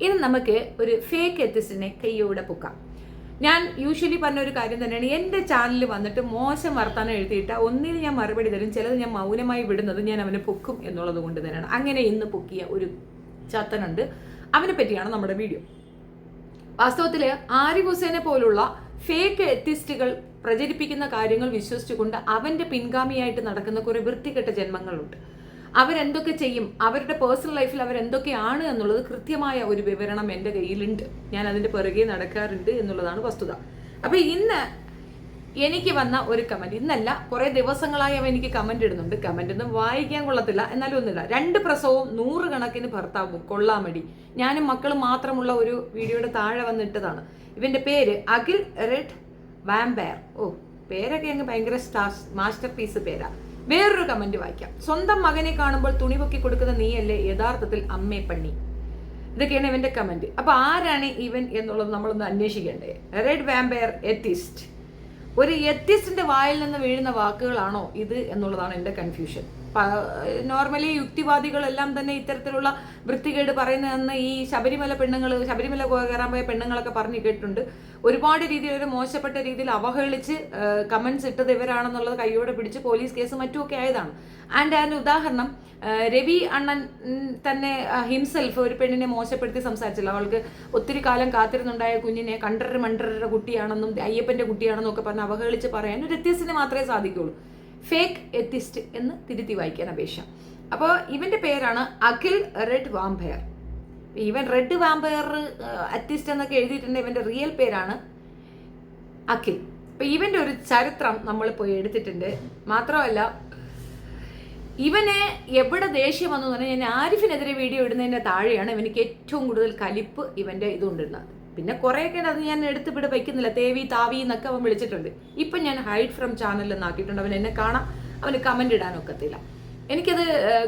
ഇനി നമുക്ക് ഒരു ഫേക്ക് എത്തിസ്റ്റിനെ കയ്യോടെ പൊക്കാം. ഞാൻ യൂഷ്വലി പറഞ്ഞ ഒരു കാര്യം തന്നെയാണ്, എൻ്റെ ചാനലിൽ വന്നിട്ട് മോശം വർത്താനം എഴുതിയിട്ട് ഒന്നിൽ ഞാൻ മറുപടി തരും, ചിലത് ഞാൻ മൗനമായി വിടുന്നത് ഞാൻ അവനെ പൊക്കും എന്നുള്ളത് കൊണ്ട് തന്നെയാണ്. അങ്ങനെ ഇന്ന് പൊക്കിയ ഒരു ചത്തനുണ്ട്, അവനെ പറ്റിയാണ് നമ്മുടെ വീഡിയോ. വാസ്തവത്തിൽ ആരിഫ് ഹുസൈനെ പോലുള്ള ഫേക്ക് എത്തിസ്റ്റുകൾ പ്രചരിപ്പിക്കുന്ന കാര്യങ്ങൾ വിശ്വസിച്ചുകൊണ്ട് അവന്റെ പിൻഗാമിയായിട്ട് നടക്കുന്ന കുറെ വൃത്തികെട്ട ജന്മങ്ങളുണ്ട്. അവരെന്തൊക്കെ ചെയ്യും, അവരുടെ പേഴ്സണൽ ലൈഫിൽ അവരെന്തൊക്കെയാണ് എന്നുള്ളത് കൃത്യമായ ഒരു വിവരണം എൻ്റെ കയ്യിലുണ്ട്. ഞാൻ അതിൻ്റെ പിറകെ നടക്കാറുണ്ട് എന്നുള്ളതാണ് വസ്തുത. അപ്പൊ ഇന്ന് എനിക്ക് വന്ന ഒരു കമന്റ്, ഇന്നല്ല കുറെ ദിവസങ്ങളായി അവൻ എനിക്ക് കമന്റ് ഇടുന്നുണ്ട്. കമന്റ് ഒന്നും വായിക്കാൻ കൊള്ളത്തില്ല, എന്നാലും ഒന്നുമില്ല. 2 പ്രസവവും 100 കണക്കിന് ഭർത്താവും കൊള്ളാമടി, ഞാനും മക്കളും മാത്രമുള്ള ഒരു വീഡിയോയുടെ താഴെ വന്നിട്ടതാണ്. ഇവന്റെ പേര് അഖിൽ റെഡ് വാമ്പയർ. പേരൊക്കെ അങ്ങ് ഭയങ്കര മാസ്റ്റർ പീസ് പേരാ. വേറൊരു കമന്റ് വായിക്കാം. സ്വന്തം മകനെ കാണുമ്പോൾ തുണി പൊക്കി കൊടുക്കുന്ന നീയല്ലേ യഥാർത്ഥത്തിൽ അമ്മേ പണ്ണി. ഇതൊക്കെയാണ് ഇവന്റെ കമന്റ്. അപ്പൊ ആരാണ് ഇവൻ എന്നുള്ളത് നമ്മളൊന്ന് അന്വേഷിക്കണ്ടേ. Red vampire atheist. ഒരു എത്തിസ്റ്റിന്റെ വായിൽ നിന്ന് വീഴുന്ന വാക്കുകളാണോ ഇത് എന്നുള്ളതാണ് എൻ്റെ കൺഫ്യൂഷൻ. നോർമലി യുക്തിവാദികളെല്ലാം തന്നെ ഇത്തരത്തിലുള്ള വൃത്തികേട് പറയുന്നതെന്ന് ഈ ശബരിമല കയറാൻ പോയ പെണ്ണുങ്ങളൊക്കെ പറഞ്ഞു കേട്ടിട്ടുണ്ട്. ഒരുപാട് രീതിയിൽ ഒരു മോശപ്പെട്ട രീതിയിൽ അവഹേളിച്ച് കമന്റ്സ് ഇട്ടത് ഇവരാണെന്നുള്ളത് കൈയോടെ പിടിച്ച് പോലീസ് കേസ് മറ്റുമൊക്കെ ആയതാണ്. അതിന് ഉദാഹരണം രവി അണ്ണൻ തന്നെ ഹിംസെൽഫ് ഒരു പെണ്ണിനെ മോശപ്പെടുത്തി സംസാരിച്ചില്ല. അവൾക്ക് ഒത്തിരി കാലം കാത്തിരുന്നുണ്ടായ കുഞ്ഞിനെ മണ്ടരുടെ കുട്ടിയാണെന്നും അയ്യപ്പന്റെ കുട്ടിയാണെന്നും ഒക്കെ പറഞ്ഞ് അവഹേളിച്ച് പറയാൻ ഒരു എത്തിസ്റ്റിന് മാത്രമേ സാധിക്കുള്ളൂ. ഫേക്ക് എത്തിസ്റ്റ് എന്ന് തിരുത്തി വായിക്കാൻ അപേക്ഷ. അപ്പോൾ ഇവന്റെ പേരാണ് അഖിൽ റെഡ് വാമ്പയർ. ഇവൻ റെഡ് വാമ്പയർ അറ്റിസ്റ്റ് എന്നൊക്കെ എഴുതിയിട്ടുണ്ട്. ഇവന്റെ റിയൽ പേരാണ് അഖിൽ. അപ്പൊ ഇവന്റെ ഒരു ചരിത്രം നമ്മൾ പോയി എടുത്തിട്ടുണ്ട്. മാത്രമല്ല ഇവനെ എവിടെ ദേഷ്യം വന്നു പറഞ്ഞാൽ, ഞാൻ ആരിഫിനെതിരെ വീഡിയോ ഇടുന്നതിന്റെ താഴെയാണ് ഇവനിക്ക് ഏറ്റവും കൂടുതൽ കലിപ്പ് ഇവന്റെ ഇതുകൊണ്ടിരുന്നത്. പിന്നെ കുറേയൊക്കെ അത് ഞാൻ എടുത്തിവിടെ വയ്ക്കുന്നില്ല, തേവി താവി എന്നൊക്കെ അവൻ വിളിച്ചിട്ടുണ്ട്. ഇപ്പം ഞാൻ ഹൈഡ് ഫ്രം ചാനൽ എന്നാക്കിയിട്ടുണ്ട്. അവൻ എന്നെ കാണാം, അവന് കമന്റ് ഇടാനൊക്കത്തില്ല. എനിക്കത്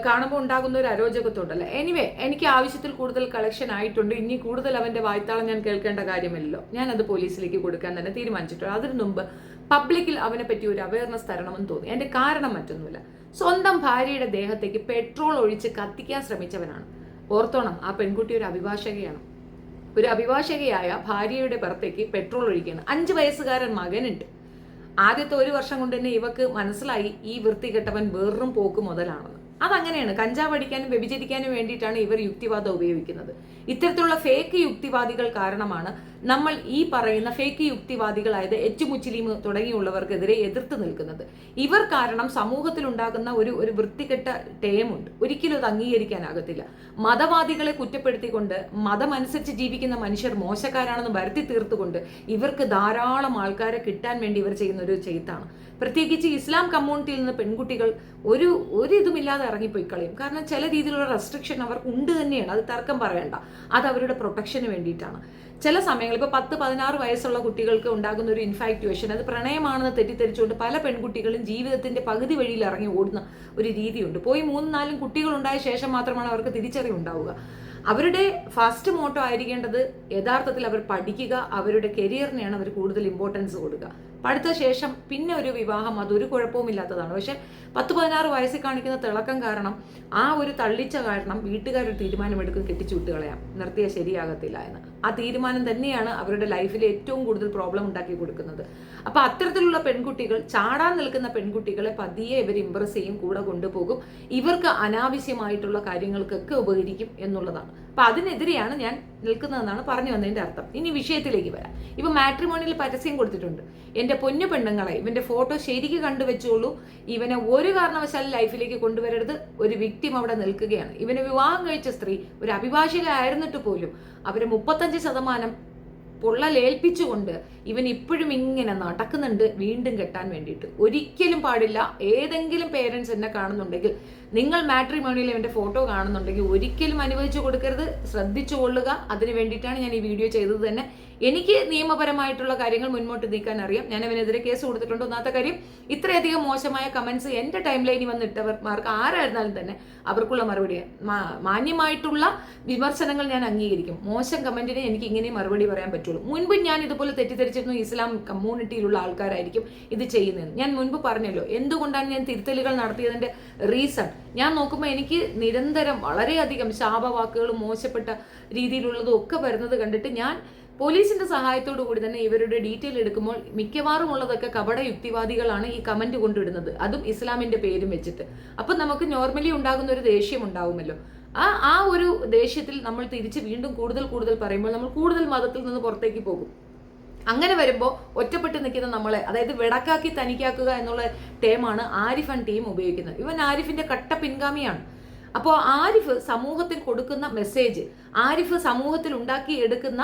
കാണുമ്പോൾ ഉണ്ടാകുന്ന ഒരു അരോചകത്വമുണ്ടല്ലോ. എനിവേ, എനിക്ക് ആവശ്യത്തിൽ കൂടുതൽ കളക്ഷൻ ആയിട്ടുണ്ട്. ഇനി കൂടുതൽ അവന്റെ വായ്ത്താളം ഞാൻ കേൾക്കേണ്ട കാര്യമില്ലല്ലോ. ഞാനത് പോലീസിലേക്ക് കൊടുക്കാൻ തന്നെ തീരുമാനിച്ചിട്ടുണ്ട്. അതിനു മുമ്പ് പബ്ലിക്കിൽ അവനെ പറ്റി ഒരു അവയർനെസ് തരണമെന്ന് തോന്നി. എൻ്റെ കാരണം മറ്റൊന്നുമില്ല, സ്വന്തം ഭാര്യയുടെ ദേഹത്തേക്ക് പെട്രോൾ ഒഴിച്ച് കത്തിക്കാൻ ശ്രമിച്ചവനാണ്. ഓർത്തോണം, ആ പെൺകുട്ടി ഒരു അഭിഭാഷകയാണ്. ഒരു അഭിഭാഷകയായ ഭാര്യയുടെ പുറത്തേക്ക് പെട്രോൾ ഒഴിക്കുകയാണ്. 5 വയസ്സുകാരൻ മകനുണ്ട്. ആദ്യത്തെ 1 വർഷം കൊണ്ട് തന്നെ ഇവക്ക് മനസ്സിലായി ഈ വൃത്തികെട്ടവൻ വെറും പോക്ക് മുതലാണെന്ന്. അതങ്ങനെയാണ്. കഞ്ചാവ് അടിക്കാനും വ്യഭിചരിക്കാനും വേണ്ടിയിട്ടാണ് ഇവർ യുക്തിവാദം ഉപയോഗിക്കുന്നത്. ഇത്തരത്തിലുള്ള ഫേക്ക് യുക്തിവാദികൾ കാരണമാണ് നമ്മൾ ഈ പറയുന്ന ഫേക്ക് യുക്തിവാദികളായത് മുസ്ലിം തുടങ്ങിയുള്ളവർക്കെതിരെ എതിർത്ത് നിൽക്കുന്നത്. ഇവർ കാരണം സമൂഹത്തിൽ ഉണ്ടാകുന്ന ഒരു വൃത്തികെട്ട ടേമുണ്ട്. ഒരിക്കലും അത് അംഗീകരിക്കാനാകത്തില്ല. മതവാദികളെ കുറ്റപ്പെടുത്തിക്കൊണ്ട് മതമനുസരിച്ച് ജീവിക്കുന്ന മനുഷ്യർ മോശക്കാരാണെന്ന് വരുത്തി തീർത്തുകൊണ്ട് ഇവർക്ക് ധാരാളം ആൾക്കാരെ കിട്ടാൻ വേണ്ടി ഇവർ ചെയ്യുന്ന ഒരു ചെയ്ത്താണ്. പ്രത്യേകിച്ച് ഇസ്ലാം കമ്മ്യൂണിറ്റിയിൽ നിന്ന് പെൺകുട്ടികൾ ഒരു ഇതുമില്ലാതെ ഇറങ്ങിപ്പോയി കളയും. കാരണം ചില രീതിയിലുള്ള റെസ്ട്രിക്ഷൻ അവർക്ക് ഉണ്ട് തന്നെയാണ്, അത് തർക്കം പറയണ്ട. അത് അവരുടെ പ്രൊട്ടക്ഷന് വേണ്ടിയിട്ടാണ്. ചില സമയങ്ങളിൽ ഇപ്പോൾ 10-16 വയസ്സുള്ള കുട്ടികൾക്ക് ഉണ്ടാകുന്ന ഒരു ഇൻഫാക്ച്വേഷൻ, അത് പ്രണയമാണെന്ന് തെറ്റിദ്ധരിച്ചുകൊണ്ട് പല പെൺകുട്ടികളും ജീവിതത്തിന്റെ പകുതി വഴിയിൽ ഇറങ്ങി ഓടുന്ന ഒരു രീതിയുണ്ട്. പോയി 3-4 കുട്ടികൾ ഉണ്ടായ ശേഷം മാത്രമാണ് അവർക്ക് തിരിച്ചറിവുണ്ടാവുക. അവരുടെ ഫസ്റ്റ് മോട്ടോ ആയിരിക്കേണ്ടത് യഥാർത്ഥത്തിൽ അവർ പഠിക്കുക, അവരുടെ കരിയറിനെയാണ് അവർ കൂടുതൽ ഇമ്പോർട്ടൻസ് കൊടുക്കുക. പഠിത്ത ശേഷം പിന്നെ ഒരു വിവാഹം അതൊരു കുഴപ്പവുമില്ലാത്തതാണ്. പക്ഷെ 10-16 വയസ്സിൽ കാണിക്കുന്ന തിളക്കം കാരണം, ആ ഒരു തള്ളിച്ച കാരണം വീട്ടുകാരൊരു തീരുമാനമെടുക്കും, കെട്ടിച്ചു വിട്ട് കളയാം, നിർത്തിയാൽ ശരിയാകത്തില്ല എന്ന്. ആ തീരുമാനം തന്നെയാണ് അവരുടെ ലൈഫിൽ ഏറ്റവും കൂടുതൽ പ്രോബ്ലം ഉണ്ടാക്കി കൊടുക്കുന്നത്. അപ്പൊ അത്തരത്തിലുള്ള പെൺകുട്ടികൾ, ചാടാൻ നിൽക്കുന്ന പെൺകുട്ടികളെ പതിയെ ഇവർ ഇംപ്രസ് ചെയ്യും, കൂടെ കൊണ്ടുപോകും. ഇവർക്ക് അനാവശ്യമായിട്ടുള്ള കാര്യങ്ങൾക്കൊക്കെ ഉപകരിക്കും എന്നുള്ളതാണ്. അപ്പൊ അതിനെതിരെയാണ് ഞാൻ നിൽക്കുന്നതെന്നാണ് പറഞ്ഞു വന്നതിന്റെ അർത്ഥം. ഇനി വിഷയത്തിലേക്ക് വരാം. ഇവ മാട്രിമോണിയിൽ പരസ്യം കൊടുത്തിട്ടുണ്ട്. എന്റെ പൊന്നു പെണ്ണുങ്ങളെ, ഇവന്റെ ഫോട്ടോ ശരിക്ക് കണ്ടുവെച്ചോളൂ. ഇവനെ ഒരു കാരണവശാലും ലൈഫിലേക്ക് കൊണ്ടുവരരുത്. ഒരു വിക്ടിം അവിടെ നിൽക്കുകയാണ്. ഇവനെ വിവാഹം കഴിച്ച സ്ത്രീ ഒരു അഭിഭാഷക ആയിരുന്നിട്ട് പോലും അവരെ 35% പൊള്ളലേൽപ്പിച്ചുകൊണ്ട് ഇവൻ ഇപ്പോഴും ഇങ്ങനെ നടക്കുന്നുണ്ട് വീണ്ടും കെട്ടാൻ വേണ്ടിയിട്ട്. ഒരിക്കലും പാടില്ല. ഏതെങ്കിലും പേരൻസ് എന്നെ കാണുന്നുണ്ടെങ്കിൽ, നിങ്ങൾ മാട്രിമോണിയിൽ ഇവന്റെ ഫോട്ടോ കാണുന്നുണ്ടെങ്കിൽ ഒരിക്കലും അനുവദിച്ചു കൊടുക്കരുത്. ശ്രദ്ധിച്ചു കൊള്ളുക. അതിന് വേണ്ടിയിട്ടാണ് ഞാൻ ഈ വീഡിയോ ചെയ്തത് തന്നെ. എനിക്ക് നിയമപരമായിട്ടുള്ള കാര്യങ്ങൾ മുന്നോട്ട് നീക്കാൻ അറിയാം. ഞാൻ അവനെതിരെ കേസ് കൊടുത്തിട്ടുണ്ട്. ഒന്നാമത്തെ കാര്യം, ഇത്രയധികം മോശമായ കമന്റ്സ് എൻ്റെ ടൈം ലൈനിൽ വന്നിട്ടവർമാർക്ക് ആരായിരുന്നാലും തന്നെ അവർക്കുള്ള മറുപടി, മാന്യമായിട്ടുള്ള വിമർശനങ്ങൾ ഞാൻ അംഗീകരിക്കും. മോശം കമന്റിന് എനിക്ക് ഇങ്ങനെ മറുപടി പറയാൻ പറ്റുള്ളൂ. മുൻപ് ഞാൻ ഇതുപോലെ തെറ്റിദ്ധരിച്ചിരുന്നു ഇസ്ലാം കമ്മ്യൂണിറ്റിയിലുള്ള ആൾക്കാരായിരിക്കും ഇത് ചെയ്യുന്നത്. ഞാൻ മുൻപ് പറഞ്ഞല്ലോ എന്തുകൊണ്ടാണ് ഞാൻ തിരുത്തലുകൾ നടത്തിയതിന്റെ റീസൺ. ഞാൻ നോക്കുമ്പോൾ എനിക്ക് നിരന്തരം വളരെയധികം ശാപവാക്കുകളും മോശപ്പെട്ട രീതിയിലുള്ളതും ഒക്കെ വരുന്നത് കണ്ടിട്ട് ഞാൻ പോലീസിന്റെ സഹായത്തോടു കൂടി തന്നെ ഇവരുടെ ഡീറ്റെയിൽ എടുക്കുമ്പോൾ മിക്കവാറും ഉള്ളതൊക്കെ കപട യുക്തിവാദികളാണ് ഈ കമന്റ് കൊണ്ടിടുന്നത്, അതും ഇസ്ലാമിന്റെ പേരും വെച്ചിട്ട്. അപ്പൊ നമുക്ക് നോർമലി ഉണ്ടാകുന്ന ഒരു ദേഷ്യം ഉണ്ടാവുമല്ലോ, ആ ഒരു ദേഷ്യത്തിൽ നമ്മൾ തിരിച്ച് വീണ്ടും കൂടുതൽ പറയുമ്പോൾ നമ്മൾ കൂടുതൽ മതത്തിൽ നിന്ന് പുറത്തേക്ക് പോകും. അങ്ങനെ വരുമ്പോൾ ഒറ്റപ്പെട്ട് നിൽക്കുന്ന നമ്മളെ, അതായത് വെടക്കാക്കി തനിക്കാക്കുക എന്നുള്ള ടേമാണ് ആരിഫ് ആൻഡ് ടീം ഉപയോഗിക്കുന്നത്. ഇവൻ ആരിഫിന്റെ കട്ട പിൻഗാമിയാണ്. അപ്പോൾ ആരിഫ് സമൂഹത്തിൽ കൊടുക്കുന്ന മെസ്സേജ്, ആരിഫ് സമൂഹത്തിൽ ഉണ്ടാക്കി എടുക്കുന്ന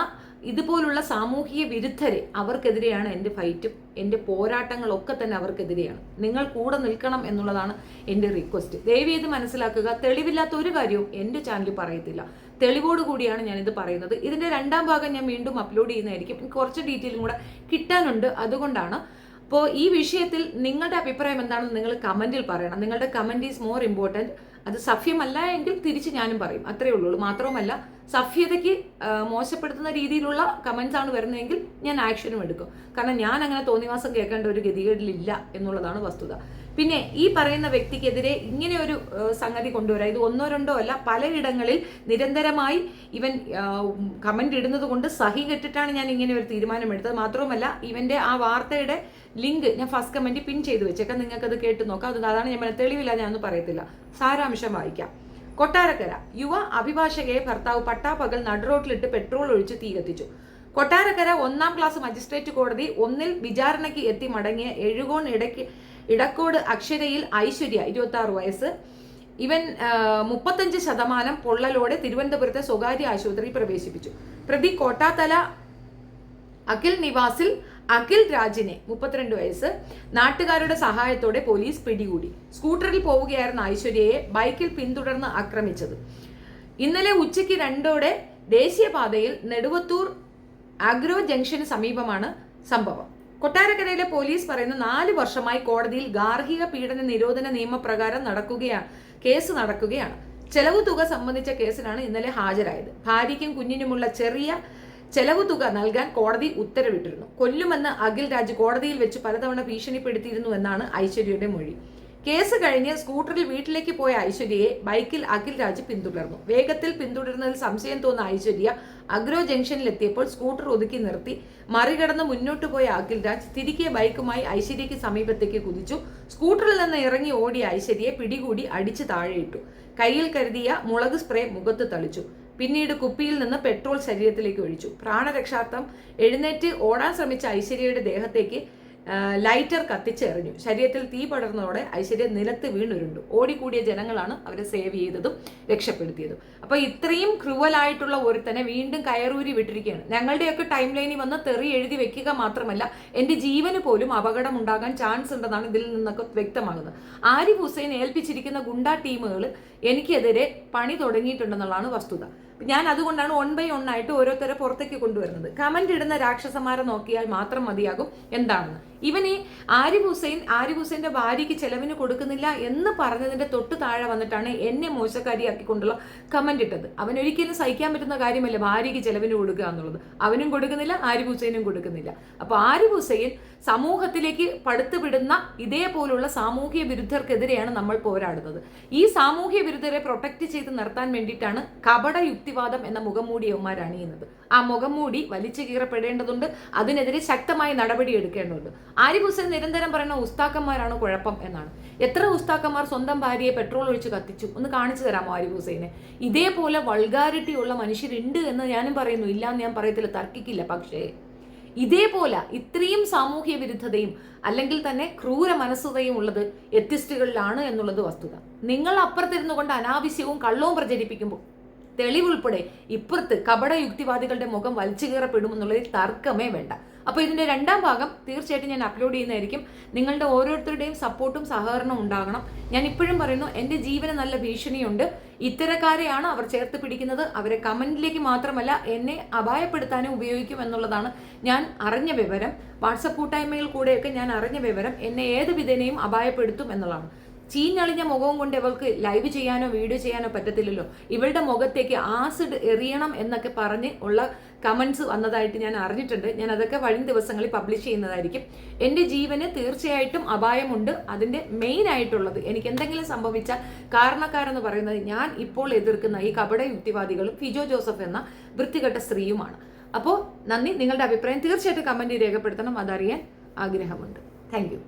ഇതുപോലുള്ള സാമൂഹിക വിരുദ്ധരെ, അവർക്കെതിരെയാണ് എൻ്റെ ഫൈറ്റും എൻ്റെ പോരാട്ടങ്ങളൊക്കെ തന്നെ അവർക്കെതിരെയാണ്. നിങ്ങൾ കൂടെ നിൽക്കണം എന്നുള്ളതാണ് എൻ്റെ റിക്വസ്റ്റ്. ദയവ് ചെയ്ത് മനസ്സിലാക്കുക, തെളിവില്ലാത്ത ഒരു കാര്യവും എൻ്റെ ചാനൽ പറയത്തില്ല. തെളിവോട് കൂടിയാണ് ഞാനിത് പറയുന്നത്. ഇതിൻ്റെ രണ്ടാം ഭാഗം ഞാൻ വീണ്ടും അപ്ലോഡ് ചെയ്യുന്നതായിരിക്കും. എനിക്ക് കുറച്ച് ഡീറ്റെയിലും കൂടെ കിട്ടാനുണ്ട്, അതുകൊണ്ടാണ്. അപ്പോൾ ഈ വിഷയത്തിൽ നിങ്ങളുടെ അഭിപ്രായം എന്താണെന്ന് നിങ്ങൾ കമൻറ്റിൽ പറയണം. നിങ്ങളുടെ കമൻറ്റ് ഈസ് മോർ ഇമ്പോർട്ടൻറ്റ്. അത് സഫ്യമല്ല എങ്കിൽ തിരിച്ച് ഞാനും പറയും, അത്രയേ ഉള്ളൂ. മാത്രവുമല്ല, സഫ്യതയ്ക്ക് മോശപ്പെടുത്തുന്ന രീതിയിലുള്ള കമൻസ് ആണ് വരുന്നതെങ്കിൽ ഞാൻ ആക്ഷനും എടുക്കും. കാരണം ഞാൻ അങ്ങനെ തോന്നിവാസം കേൾക്കേണ്ട ഒരു ഗതികേടിലില്ല എന്നുള്ളതാണ് വസ്തുത. പിന്നെ ഈ പറയുന്ന വ്യക്തിക്കെതിരെ ഇങ്ങനെ ഒരു സംഗതി കൊണ്ടുവരാം. ഇത് ഒന്നോ രണ്ടോ അല്ല, പലയിടങ്ങളിൽ നിരന്തരമായി ഇവൻ കമന്റ് ഇടുന്നത് കൊണ്ട് സഹി കെട്ടിട്ടാണ് ഞാൻ ഇങ്ങനെ ഒരു തീരുമാനമെടുത്തത്. മാത്രവുമല്ല, ഇവന്റെ ആ വാർത്തയുടെ ലിങ്ക് ഞാൻ ഫസ്റ്റ് കമന്റ് പിൻ ചെയ്ത് വെച്ചേക്കാം, നിങ്ങൾക്കത് കേട്ട് നോക്കാം. അതാണ് ഞാൻ തെളിവില്ല, ഞാനൊന്നും പറയത്തില്ല, സാരാംശം വായിക്കാം. കൊട്ടാരക്കര യുവ അഭിഭാഷകയെ ഭർത്താവ് പട്ടാപ്പകൽ നടുറോട്ടിലിട്ട് പെട്രോൾ ഒഴിച്ച് തീ കത്തിച്ചു. കൊട്ടാരക്കര 1ാം ക്ലാസ് മജിസ്ട്രേറ്റ് കോടതി 1 വിചാരണയ്ക്ക് എത്തി മടങ്ങിയ എഴുകോൺ ഇടക്കോട് അക്ഷരയിൽ ഐശ്വര്യ 26 വയസ്സ്. ഇവൻ 35% പൊള്ളലോടെ തിരുവനന്തപുരത്തെ സ്വകാര്യ ആശുപത്രിയിൽ പ്രവേശിപ്പിച്ചു. പ്രതി കോട്ടാത്തല അഖിൽ നിവാസിൽ അഖിൽ രാജിനെ 32 വയസ്സ് നാട്ടുകാരുടെ സഹായത്തോടെ പോലീസ് പിടികൂടി. സ്കൂട്ടറിൽ പോവുകയായിരുന്ന ഐശ്വര്യയെ ബൈക്കിൽ പിന്തുടർന്ന് ആക്രമിച്ചത്. ഇന്നലെ ഉച്ചയ്ക്ക് 2ഓടെ ദേശീയപാതയിൽ നെടുവത്തൂർ അഗ്രോ ജംഗ്ഷന് സമീപമാണ് സംഭവം. കൊട്ടാരക്കരയിലെ പോലീസ് പറയുന്ന 4 വർഷമായി കോടതിയിൽ ഗാർഹിക പീഡന നിരോധന നിയമപ്രകാരം കേസ് നടക്കുകയാണ്. ചെലവ് തുക സംബന്ധിച്ച കേസിലാണ് ഇന്നലെ ഹാജരായത്. ഭാര്യയ്ക്കും കുഞ്ഞിനുമുള്ള ചെറിയ ചെലവ് തുക നൽകാൻ കോടതി ഉത്തരവിട്ടിരുന്നു. കൊല്ലുമെന്ന് അഖിൽ രാജ് കോടതിയിൽ വെച്ച് പലതവണ ഭീഷണിപ്പെടുത്തിയിരുന്നു എന്നാണ് ഐശ്വര്യയുടെ മൊഴി. കേസ് കഴിഞ്ഞ് സ്കൂട്ടറിൽ വീട്ടിലേക്ക് പോയ ഐശ്വര്യയെ ബൈക്കിൽ അഖിൽ രാജ് പിന്തുടർന്നു. വേഗത്തിൽ പിന്തുടരുന്നതിൽ സംശയം തോന്നുന്ന ഐശ്വര്യ അഗ്രോ ജംഗ്ഷനിലെത്തിയപ്പോൾ സ്കൂട്ടർ ഒതുക്കി നിർത്തി മറികടന്ന് മുന്നോട്ട് പോയ അഖിൽ രാജ് തിരികെ ബൈക്കുമായി ഐശ്വര്യയ്ക്ക് സമീപത്തേക്ക് കുതിച്ചു. സ്കൂട്ടറിൽ നിന്ന് ഇറങ്ങി ഓടിയ ഐശ്വര്യയെ പിടികൂടി അടിച്ച് താഴെയിട്ടു. കയ്യിൽ കരുതിയ മുളക് സ്പ്രേ മുഖത്ത് തളിച്ചു. പിന്നീട് കുപ്പിയിൽ നിന്ന് പെട്രോൾ ശരീരത്തിലേക്ക് ഒഴിച്ചു. പ്രാണരക്ഷാർത്ഥം എഴുന്നേറ്റ് ഓടാൻ ശ്രമിച്ച ഐശ്വര്യയുടെ ദേഹത്തേക്ക് ലൈറ്റർ കത്തിച്ചെറിഞ്ഞു. ശരീരത്തിൽ തീ പടർന്നതോടെ ഐശ്വര്യ നിലത്ത് വീണുരുണ്ടു. ഓടിക്കൂടിയ ജനങ്ങളാണ് അവരെ സേവ് ചെയ്തതും രക്ഷപ്പെടുത്തിയതും. അപ്പൊ ഇത്രയും ക്രൂവലായിട്ടുള്ള ഒരുത്തനെ വീണ്ടും കയറൂരി വിട്ടിരിക്കുകയാണ്. ഞങ്ങളുടെയൊക്കെ ടൈം ലൈനിൽ വന്ന് തെറി എഴുതി വെക്കുക മാത്രമല്ല, എൻ്റെ ജീവന് പോലും അപകടം ഉണ്ടാകാൻ ചാൻസ് ഉണ്ടെന്നാണ് ഇതിൽ നിന്നൊക്കെ വ്യക്തമാകുന്നത്. ആരിഫ് ഹുസൈൻ ഏൽപ്പിച്ചിരിക്കുന്ന ഗുണ്ടാ ടീമുകൾ എനിക്കെതിരെ പണി തുടങ്ങിയിട്ടുണ്ടെന്നുള്ളതാണ് വസ്തുത. ഞാൻ അതുകൊണ്ടാണ് 1 by 1 ആയിട്ട് ഓരോരുത്തരെ പുറത്തേക്ക് കൊണ്ടുവരുന്നത്. കമന്റ് ഇടുന്ന രാക്ഷസന്മാരെ നോക്കിയാൽ മാത്രം മതിയാകും എന്താണെന്ന്. ഇവന് ആരിഫ് ഹുസൈന്റെ ഭാര്യയ്ക്ക് ചെലവിന് കൊടുക്കുന്നില്ല എന്ന് പറഞ്ഞതിന്റെ തൊട്ട് താഴെ വന്നിട്ടാണ് എന്നെ മോശക്കാരിയാക്കിക്കൊണ്ടുള്ള കമന്റ് ഇട്ടത്. അവനൊരിക്കലും സഹിക്കാൻ പറ്റുന്ന കാര്യമല്ല ഭാര്യയ്ക്ക് ചെലവിന് കൊടുക്കുക എന്നുള്ളത്. അവനും കൊടുക്കുന്നില്ല, ആരിഫ് ഹുസൈനും കൊടുക്കുന്നില്ല. അപ്പൊ ആരിഫ് ഹുസൈൻ സമൂഹത്തിലേക്ക് പടുത്തുവിടുന്ന ഇതേപോലുള്ള സാമൂഹ്യ വിരുദ്ധർക്കെതിരെയാണ് നമ്മൾ പോരാടുന്നത്. ഈ സാമൂഹ്യ വിരുദ്ധരെ പ്രൊട്ടക്ട് ചെയ്ത് നിർത്താൻ വേണ്ടിയിട്ടാണ് കപട യുക്തിവാദം എന്ന മുഖംമൂടിയവന്മാർ അണിയുന്നത്. ആ മുഖംമൂടി വലിച്ചു കീറപ്പെടേണ്ടതുണ്ട്. അതിനെതിരെ ശക്തമായ നടപടി എടുക്കേണ്ടതുണ്ട്. ആരിഫ് ഹുസൈൻ നിരന്തരം പറയുന്ന ഉസ്താക്കന്മാരാണ് കുഴപ്പം എന്നാണ്. എത്ര ഉസ്താക്കന്മാർ സ്വന്തം ഭാര്യയെ പെട്രോൾ ഒഴിച്ച് കത്തിച്ചു? ഒന്ന് കാണിച്ചു തരാമോ ആരിഫ് ഹുസൈനെ? ഇതേപോലെ വൾഗാരിറ്റി ഉള്ള മനുഷ്യരുണ്ട് എന്ന് ഞാനും പറയുന്നു, ഇല്ലാന്ന് ഞാൻ പറയത്തില്ല, തർക്കിക്കില്ല. പക്ഷേ ഇതേപോലെ ഇത്രയും സാമൂഹ്യ വിരുദ്ധതയും അല്ലെങ്കിൽ തന്നെ ക്രൂര മനസ്സുതയും ഉള്ളത് എത്തിസ്റ്റുകളിലാണ് എന്നുള്ളത് വസ്തുത. നിങ്ങൾ അപ്പുറത്തിരുന്നു കൊണ്ട് അനാവശ്യവും കള്ളവും പ്രചരിപ്പിക്കുമ്പോൾ തെളിവുൾപ്പെടെ ഇപ്പുറത്ത് കപട യുക്തിവാദികളുടെ മുഖം വലിച്ചു കീറപ്പെടുമെന്നുള്ളതിൽ തർക്കമേ വേണ്ട. അപ്പോൾ ഇതിന്റെ രണ്ടാം ഭാഗം തീർച്ചയായിട്ടും ഞാൻ അപ്ലോഡ് ചെയ്യുന്നതായിരിക്കും. നിങ്ങളുടെ ഓരോരുത്തരുടെയും സപ്പോർട്ടും സഹകരണവും ഉണ്ടാകണം. ഞാൻ ഇപ്പോഴും പറയുന്നു, എൻ്റെ ജീവന് നല്ല ഭീഷണിയുണ്ട്. ഇത്തരക്കാരെയാണ് അവർ ചേർത്ത് പിടിക്കുന്നത്. അവരെ കമന്റിലേക്ക് മാത്രമല്ല എന്നെ അപായപ്പെടുത്താനും ഉപയോഗിക്കും എന്നുള്ളതാണ് ഞാൻ അറിഞ്ഞ വിവരം. വാട്സപ്പ് കൂട്ടായ്മയിൽ കൂടെയൊക്കെ ഞാൻ അറിഞ്ഞ വിവരം. എന്നെ ഏത് വിധേനയും അപായപ്പെടുത്തും എന്നുള്ളതാണ്. ചീഞ്ഞളിഞ്ഞ മുഖവും കൊണ്ട് ഇവൾക്ക് ലൈവ് ചെയ്യാനോ വീഡിയോ ചെയ്യാനോ പറ്റത്തില്ലല്ലോ. ഇവളുടെ മുഖത്തേക്ക് ആസിഡ് എറിയണം എന്നൊക്കെ പറഞ്ഞ് ഉള്ള കമൻസ് വന്നതായിട്ട് ഞാൻ അറിഞ്ഞിട്ടുണ്ട്. ഞാൻ അതൊക്കെ വരും ദിവസങ്ങളിൽ പബ്ലിഷ് ചെയ്യുന്നതായിരിക്കും. എൻ്റെ ജീവന് തീർച്ചയായിട്ടും അപായമുണ്ട്. അതിൻ്റെ മെയിൻ ആയിട്ടുള്ളത് എനിക്ക് എന്തെങ്കിലും സംഭവിച്ചാൽ കാരണക്കാരെന്ന് പറയുന്നത് ഞാൻ ഇപ്പോൾ എതിർക്കുന്ന ഈ കപട യുക്തിവാദികളും ഫിജോ ജോസഫ് എന്ന വൃത്തികെട്ട സ്ത്രീയുമാണ്. അപ്പോൾ നന്ദി. നിങ്ങളുടെ അഭിപ്രായം തീർച്ചയായിട്ടും കമൻറ്റ് രേഖപ്പെടുത്തണം. അതറിയാൻ ആഗ്രഹമുണ്ട്. Thank you.